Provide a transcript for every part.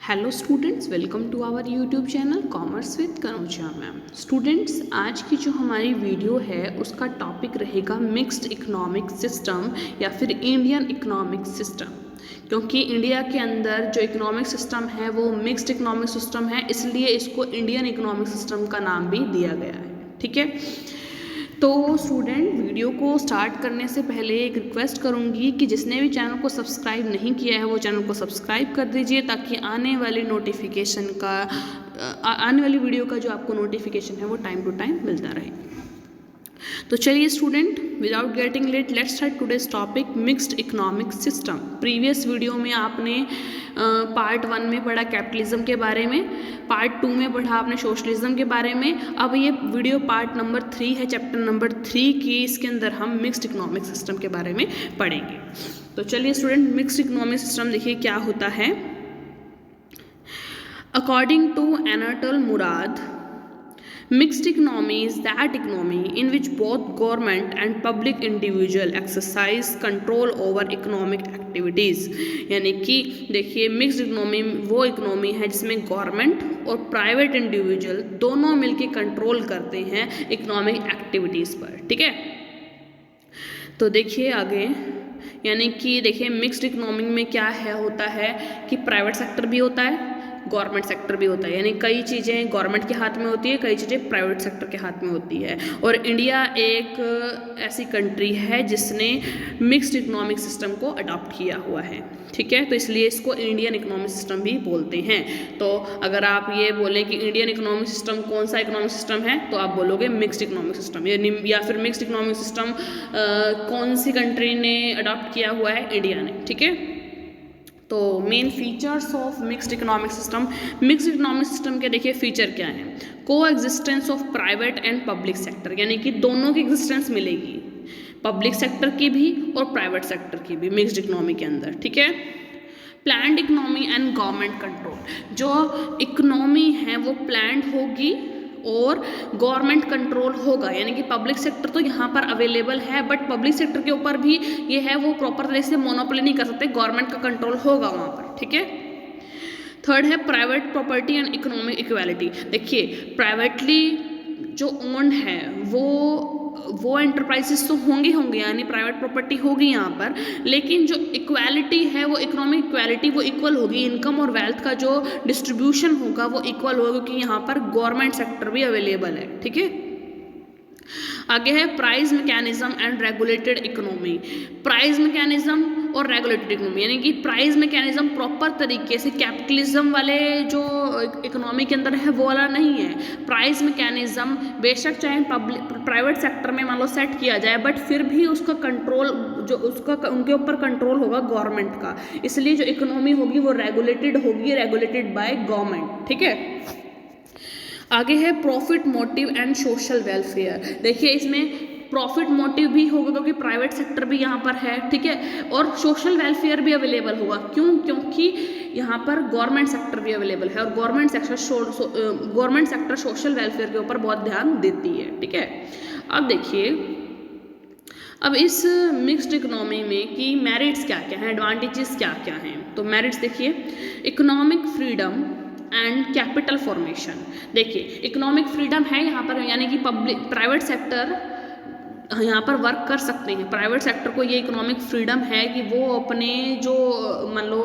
Hello students, welcome to our YouTube channel commerce with Kanauja ma'am. Students, आज की जो हमारी वीडियो है उसका टॉपिक रहेगा मिक्स्ड इकोनॉमिक सिस्टम या फिर इंडियन इकोनॉमिक सिस्टम। क्योंकि इंडिया के अंदर जो इकोनॉमिक सिस्टम है वो मिक्स्ड इकोनॉमिक सिस्टम है, इसलिए इसको इंडियन इकोनॉमिक सिस्टम का नाम भी दिया गया है। ठीक है, तो स्टूडेंट वीडियो को स्टार्ट करने से पहले एक रिक्वेस्ट करूंगी कि जिसने भी चैनल को सब्सक्राइब नहीं किया है वो चैनल को सब्सक्राइब कर दीजिए, ताकि आने वाली वीडियो का जो आपको नोटिफिकेशन है वो टाइम टू टाइम मिलता रहे। तो चलिए student, without getting let let's start today's topic mixed economic system. Previous video में आपने पार्ट 1 में पढ़ा कैपिटलिज्म के बारे में, पार्ट 2 में पढ़ा आपने सोशलिज्म के बारे में। अब ये वीडियो पार्ट नंबर 3 है, चैप्टर नंबर 3 की, इसके अंदर हम मिक्स्ड इकोनॉमिक सिस्टम के बारे में पढ़ेंगे। तो चलिए स्टूडेंट, मिक्स्ड इकोनॉमिक सिस्टम देखिए क्या होता है। According to Anatol Murad, mixed economy is that economy in which both government and public individual exercise control over economic activities। यानी कि देखिए, मिक्स्ड इकोनॉमी वो इकोनॉमी है जिसमें गवर्नमेंट और प्राइवेट इंडिविजुअल दोनों मिलके कंट्रोल करते हैं इकोनॉमिक एक्टिविटीज़ पर। ठीक है, तो देखिए आगे, यानी कि देखिए मिक्स्ड इकोनॉमी में क्या है होता है कि प्राइवेट सेक्टर भी होता है, गवर्नमेंट सेक्टर भी होता है। यानी कई चीज़ें गवर्नमेंट के हाथ में होती है, कई चीज़ें प्राइवेट सेक्टर के हाथ में होती है। और इंडिया एक ऐसी कंट्री है जिसने मिक्स्ड इकोनॉमिक सिस्टम को अडॉप्ट किया हुआ है। ठीक है, तो इसलिए इसको इंडियन इकोनॉमिक सिस्टम भी बोलते हैं। तो अगर आप ये बोलें कि इंडियन इकोनॉमिक सिस्टम कौन सा इकोनॉमिक सिस्टम है, तो आप बोलोगे मिक्स्ड इकोनॉमिक सिस्टम। या फिर मिक्स्ड इकोनॉमिक सिस्टम कौन सी कंट्री ने अडॉप्ट किया हुआ है? इंडिया ने। ठीक है, तो main features of mixed economic system, mixed economic system के देखिए फीचर क्या हैं। को existence of private and public sector, यानी कि दोनों की एग्जिस्टेंस मिलेगी, पब्लिक सेक्टर की भी और प्राइवेट सेक्टर की भी मिक्स्ड इकोनॉमी के अंदर। ठीक है, planned economy and government control, जो इकोनॉमी है वो प्लान्ड होगी और गवर्नमेंट कंट्रोल होगा। यानी कि पब्लिक सेक्टर तो यहाँ पर अवेलेबल है, बट पब्लिक सेक्टर के ऊपर भी ये है, वो प्रॉपर तरह से मोनोपोली नहीं कर सकते, गवर्नमेंट का कंट्रोल होगा वहाँ पर। ठीक है, थर्ड है private property and economic equality. देखिए, प्राइवेटली जो ओन्ड है वो एंटरप्राइजेस तो होंगे, यानी प्राइवेट प्रॉपर्टी होगी यहाँ पर, लेकिन जो इक्वालिटी है वो इकोनॉमिक इक्वालिटी वो इक्वल होगी। इनकम और वेल्थ का जो डिस्ट्रीब्यूशन होगा वो इक्वल होगा, क्योंकि यहाँ पर गवर्नमेंट सेक्टर भी अवेलेबल है। ठीक है, आगे है price mechanism and regulated economy. Price mechanism और रेगुलेटेड इकोनॉमी, यानी कि प्राइस मैकेनिज्म प्रॉपर तरीके से कैपिटलिज्म वाले जो इकोनॉमी के अंदर है वो वाला नहीं है। प्राइस मैकेनिज्म बेशक चाहे प्राइवेट सेक्टर में मान लो सेट किया जाए, बट फिर भी उसका कंट्रोल जो उनके ऊपर कंट्रोल होगा गवर्नमेंट का, इसलिए जो इकोनॉमी होगी वो रेगुलेटेड होगी, रेगुलेटेड बाय गवर्नमेंट। ठीक है, आगे है profit motive and social welfare. देखिए, इसमें प्रॉफिट मोटिव भी होगा क्योंकि प्राइवेट सेक्टर भी यहाँ पर है। ठीक है, और सोशल वेलफेयर भी अवेलेबल होगा। क्यों? क्योंकि यहाँ पर गवर्नमेंट सेक्टर भी अवेलेबल है और गवर्नमेंट सेक्टर सोशल वेलफेयर के ऊपर बहुत ध्यान देती है। ठीक है, अब देखिए, अब इस मिक्स्ड इकोनॉमी में की मेरिट्स क्या क्या हैं, एडवांटेजेस क्या क्या हैं। तो मेरिट्स देखिए, economic freedom and capital formation. देखिए, इकोनॉमिक फ्रीडम है यहाँ पर, यानी कि प्राइवेट सेक्टर यहाँ पर वर्क कर सकते हैं। प्राइवेट सेक्टर को ये इकोनॉमिक फ्रीडम है कि वो अपने जो मान लो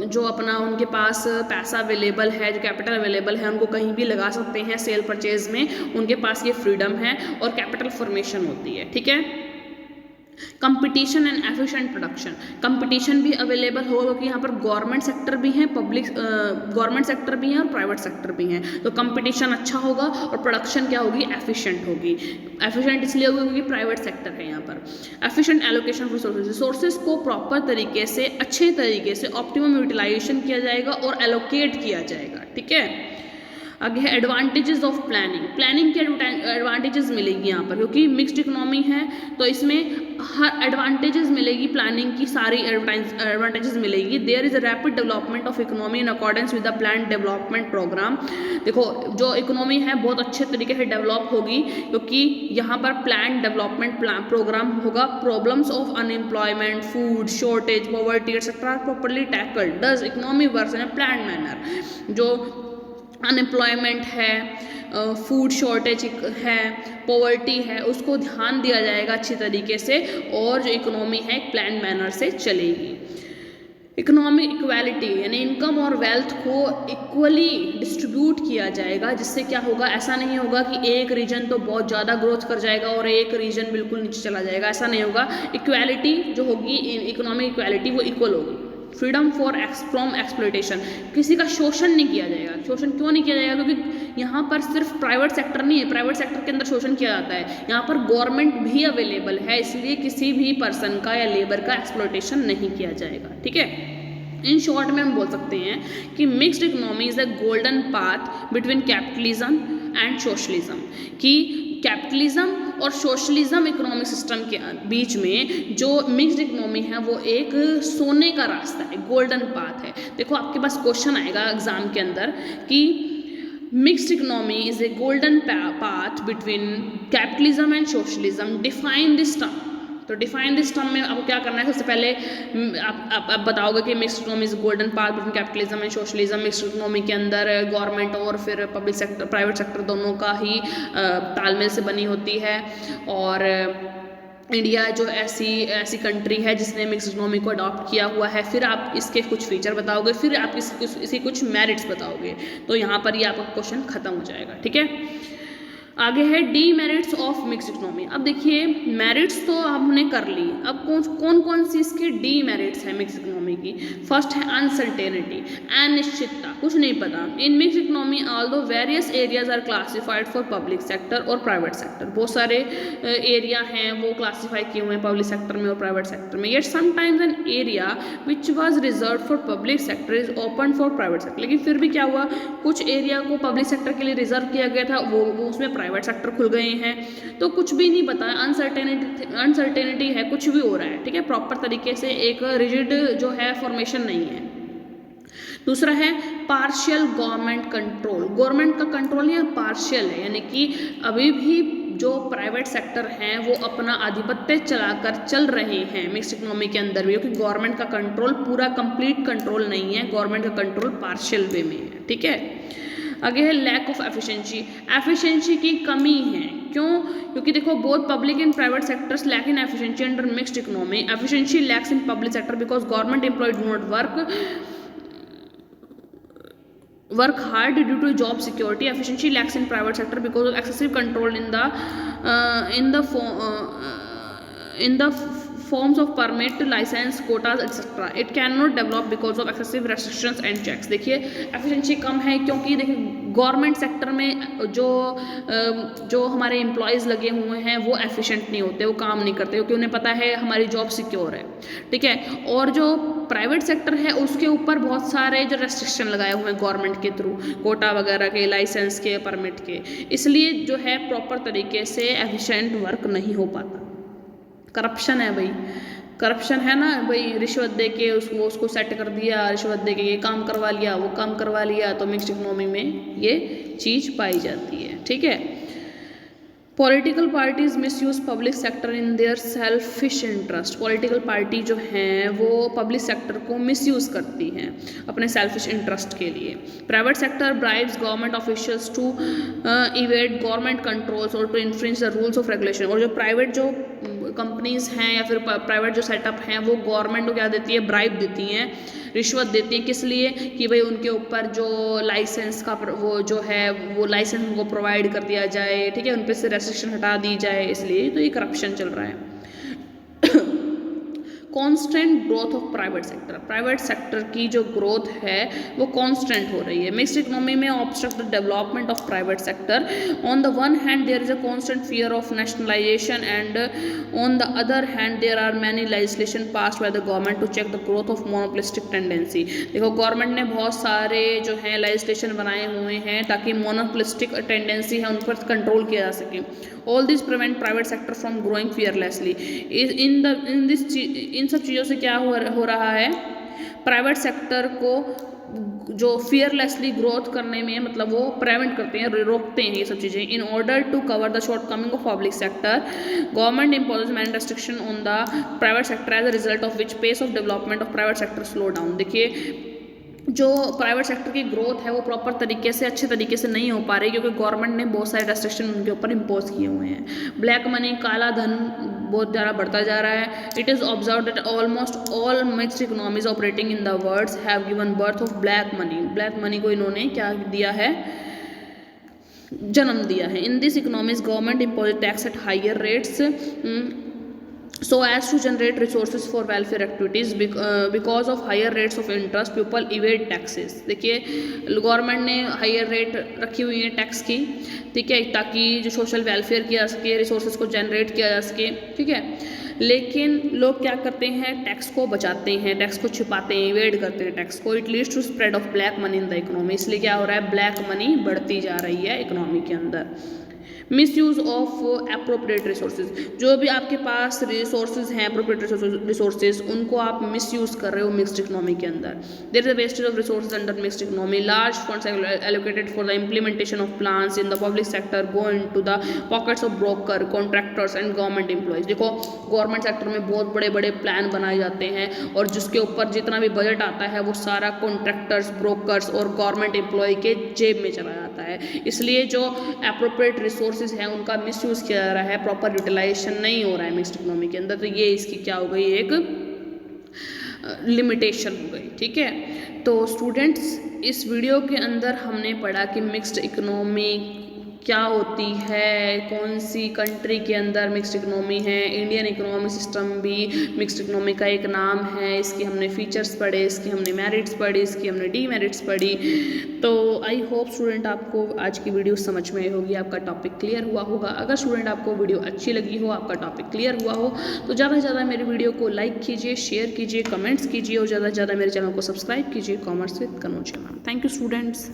जो अपना उनके पास पैसा अवेलेबल है, जो कैपिटल अवेलेबल है, उनको कहीं भी लगा सकते हैं सेल परचेज में, उनके पास ये फ्रीडम है और कैपिटल फॉर्मेशन होती है। ठीक है, competition and efficient production, competition भी अवेलेबल होगा क्योंकि यहाँ पर गवर्नमेंट सेक्टर भी है, गवर्नमेंट सेक्टर भी है और प्राइवेट सेक्टर भी है, तो कंपटीशन अच्छा होगा और प्रोडक्शन क्या होगी? एफिशिएंट होगी। एफिशिएंट इसलिए होगी क्योंकि प्राइवेट सेक्टर है यहाँ पर। एफिशिएंट एलोकेशन ऑफ रिसोर्सेज को प्रॉपर तरीके से, अच्छे तरीके से ऑप्टिमम यूटिलाइजेशन किया जाएगा और एलोकेट किया जाएगा। ठीक है, आगे है एडवांटेजेस ऑफ प्लानिंग। प्लानिंग के एडवांटेजेस मिलेगी यहाँ पर, क्योंकि मिक्स्ड इकोनॉमी है तो इसमें हर एडवांटेजेस मिलेगी, प्लानिंग की सारी एडवांटेजेस मिलेगी। There is a rapid development of economy in accordance with the plan development programme. देखो जो इकोनॉमी है बहुत अच्छे तरीके से डेवलप होगी, क्योंकि यहाँ पर प्लान डेवलपमेंट प्रोग्राम होगा। Problems of unemployment, food shortage, poverty etcetera are properly tackled. Does economy works in a plan manner. जो अनएम्प्लॉयमेंट है, फूड शॉर्टेज है, पॉवर्टी है, उसको ध्यान दिया जाएगा अच्छी तरीके से, और जो इकोनॉमी है एक प्लान मैनर से चलेगी। इकोनॉमिक इक्वालिटी यानी इनकम और वेल्थ को इक्वली डिस्ट्रीब्यूट किया जाएगा, जिससे क्या होगा, ऐसा नहीं होगा कि एक रीजन तो बहुत ज़्यादा ग्रोथ कर जाएगा और एक रीजन बिल्कुल नीचे चला जाएगा, ऐसा नहीं होगा। इक्वालिटी जो होगी, इकोनॉमिक इक्वालिटी वो इक्वल होगी। फ्रीडम फ्रॉम एक्सप्लॉयटेशन, किसी का शोषण नहीं किया जाएगा। शोषण क्यों नहीं किया जाएगा? क्योंकि यहाँ पर सिर्फ प्राइवेट सेक्टर नहीं है, प्राइवेट सेक्टर के अंदर शोषण किया जाता है, यहाँ पर गवर्नमेंट भी अवेलेबल है, इसलिए किसी भी पर्सन का या लेबर का एक्सप्लॉयटेशन नहीं किया जाएगा। ठीक है, इन शॉर्ट में हम बोल सकते हैं कि mixed economy is a golden path between capitalism and socialism, कि कैपिटलिज्म और सोशलिज्म इकोनॉमिक सिस्टम के बीच में जो मिक्स्ड इकोनॉमी है वो एक सोने का रास्ता है, गोल्डन पाथ है। देखो आपके पास क्वेश्चन आएगा एग्जाम के अंदर कि mixed economy is a golden path between capitalism and socialism, define this term. तो डिफाइन दिस टर्म में आपको क्या करना है, सबसे पहले आप बताओगे कि mixed economy is golden path between capitalism and socialism. Mixed economy के अंदर गवर्नमेंट और फिर पब्लिक सेक्टर, प्राइवेट सेक्टर दोनों का ही तालमेल से बनी होती है, और इंडिया जो ऐसी कंट्री है जिसने मिक्स्ड इकोनॉमी को अडॉप्ट किया हुआ है। फिर आप इसके कुछ फीचर बताओगे, फिर आप इसके कुछ मेरिट्स बताओगे, तो यहाँ पर ये आपका क्वेश्चन खत्म हो जाएगा। ठीक है, आगे है D merits of mixed economy. अब देखिए मेरिट्स तो हमने कर ली, अब कौन कौन सी इसके डी मेरिट्स है मिक्स्ड इकोनॉमी की। फर्स्ट है अनसर्टेनिटी, अनिश्चितता, कुछ नहीं पता। In mixed economy although various areas are classified for public sector और प्राइवेट सेक्टर, बहुत सारे एरिया हैं वो क्लासीफाई किए हुए हैं पब्लिक सेक्टर में और प्राइवेट सेक्टर में। Yet sometimes an area which was reserve for public sector is open for private sector. लेकिन फिर भी क्या हुआ, कुछ एरिया को पब्लिक सेक्टर के लिए रिजर्व किया गया था, वो उसमें प्राइवेट सेक्टर खुल गए हैं, तो कुछ भी नहीं पता है, अनसर्टेनिटी है, कुछ भी हो रहा है। ठीक है, प्रॉपर तरीके से एक रिजिड जो है फॉर्मेशन नहीं है। दूसरा है पार्शियल गवर्नमेंट कंट्रोल, गवर्नमेंट का कंट्रोल नहीं है, पार्शियल है, यानी कि अभी भी जो प्राइवेट सेक्टर हैं वो अपना आधिपत्य चलाकर चल रहे हैं मिक्स्ड इकोनॉमी के अंदर भी, क्योंकि गवर्नमेंट का कंट्रोल पूरा कंप्लीट कंट्रोल नहीं है, गवर्नमेंट का कंट्रोल पार्शियल वे में है। ठीक है, आगे है लैक ऑफ एफिशिएंसी, एफिशिएंसी की कमी है। क्यों? क्योंकि देखो both public and private sectors lack in efficiency under mixed economy. Efficiency lacks in public sector because government employ do not work hard due to job security. Efficiency lacks in private sector because of excessive control in the forms of permit, license, quotas, etc. It cannot develop because of excessive restrictions and checks. देखिए efficiency कम है क्योंकि देखिए government sector में जो हमारे employees लगे हुए हैं वो एफिशिएंट नहीं होते, वो काम नहीं करते, क्योंकि उन्हें पता है हमारी जॉब सिक्योर है। ठीक है, और जो प्राइवेट सेक्टर है उसके ऊपर बहुत सारे जो रेस्ट्रिक्शन लगाए हुए हैं गवर्नमेंट के थ्रू, कोटा वगैरह के, लाइसेंस के, परमिट के, इसलिए जो है प्रॉपर तरीके से एफिशिएंट वर्क नहीं हो पाता। करप्शन है भाई, करप्शन है ना भाई, रिश्वत दे के उसको सेट कर दिया, रिश्वत दे के ये काम करवा लिया, वो काम करवा लिया, तो मिक्स्ड इकोनॉमी में ये चीज़ पाई जाती है। ठीक है, political parties misuse public sector in their selfish interest. Political party जो हैं वो पब्लिक सेक्टर को मिसयूज करती हैं अपने सेल्फिश इंटरेस्ट के लिए। Private sector bribes government officials to evade government controls और to infringe the rules of regulation. और जो प्राइवेट जो कंपनीज हैं या फिर प्राइवेट जो सेटअप हैं वो गवर्नमेंट को क्या देती है, ब्राइब देती हैं, रिश्वत देती है। किस लिए? कि भाई उनके ऊपर जो लाइसेंस का वो जो है वो लाइसेंस उनको प्रोवाइड कर दिया जाए। ठीक है, उन पर से रेस्ट्रिक्शन हटा दी जाए, इसलिए तो ये करप्शन चल रहा है। Constant growth of private sector की जो ग्रोथ है वो कांस्टेंट हो रही है। मिक्स्ड इकोनॉमी में obstruct the development of private sector. On the one hand there is a constant fear of nationalisation and on the other hand there are many legislation passed by the government to check the growth of monopolistic tendency. देखो government ने बहुत सारे जो है legislation बनाए हुए हैं ताकि मोनोपोलिस्टिक टेंडेंसी है उन पर कंट्रोल किया जा सके। All this prevent private sector from growing fearlessly. इन सब चीज़ों से क्या हो रहा है, प्राइवेट सेक्टर को जो फियरलेसली ग्रोथ करने में मतलब वो प्रिवेंट करते हैं, रोकते हैं ये सब चीज़ें। In order to cover the shortcoming of public sector government imposes many restriction on the private sector as a result of which pace of development of private sector slow down. देखिए जो private sector की growth है वो proper तरीके से अच्छे तरीके से नहीं हो पा रही क्योंकि गवर्नमेंट ने बहुत सारे रेस्ट्रिक्शन उनके ऊपर इम्पोज किए हुए हैं। ब्लैक मनी, काला धन बहुत ज़्यादा बढ़ता जा रहा है। It is observe that almost all mixed economies operating in the world have given birth of black money. Black money को इन्होंने क्या दिया है, जन्म दिया है। In this economies government impose tax at higher rates so as to generate resources for welfare activities because of higher rates of interest people evade taxes। देखिए government ने हायर रेट रखी हुई है टैक्स की, ठीक है, ताकि जो सोशल वेलफेयर किया जा सके, रिसोर्सेज को जनरेट किया जा सके, ठीक है। लेकिन लोग क्या करते हैं, टैक्स को बचाते हैं, टैक्स को छिपाते हैं, इवेड करते हैं टैक्स को। It leads to spread of black money in the economy. इसलिए क्या हो रहा है, ब्लैक मनी बढ़ती जा रही है इकोनॉमी के अंदर। Miss use of appropriate resources, जो भी आपके पास रिसोर्सेज हैं अप्रोप्रिएट रिसोर्सेज उनको आप मिस यूज़ कर रहे हो मिक्स्ड इकोनॉमी के अंदर। There is a wastage of resources under mixed economy. Large funds allocated for the implementation of plans in the public sector go into the pockets of broker, contractors and government employees. देखो government sector में बहुत बड़े बड़े plan बनाए जाते हैं और जिसके ऊपर जितना भी बजट आता है वो सारा कॉन्ट्रैक्टर्स, ब्रोकर्स और गवर्नमेंट एम्प्लॉय के जेब में चला जाता है। इसलिए जो अप्रोप्रिएट रिसोर्सेज हैं उनका मिसयूज किया जा रहा है, प्रॉपर यूटिलाइजेशन नहीं हो रहा है मिक्स्ड इकोनॉमी के अंदर। तो ये इसकी क्या हो गई, एक लिमिटेशन हो गई, ठीक है। तो स्टूडेंट्स इस वीडियो के अंदर हमने पढ़ा कि मिक्स्ड इकोनॉमी क्या होती है, कौन सी कंट्री के अंदर मिक्स्ड इकोनॉमी है। इंडियन इकोनॉमी सिस्टम भी मिक्स्ड इकोनॉमी का एक नाम है। इसके हमने फीचर्स पढ़े, इसकी हमने मेरिट्स पढ़ी, इसकी हमने डीमेरिट्स पढ़ी। तो आई होप स्टूडेंट आपको आज की वीडियो समझ में आई होगी, आपका टॉपिक क्लियर हुआ होगा। अगर स्टूडेंट आपको वीडियो अच्छी लगी हो, आपका टॉपिक क्लियर हुआ हो तो ज़्यादा से ज़्यादा मेरी वीडियो को लाइक कीजिए, शेयर कीजिए, कमेंट्स कीजिए और ज़्यादा से ज़्यादा मेरे चैनल को सब्सक्राइब कीजिए। Commerce with Kanojia ma'am. Thank you students.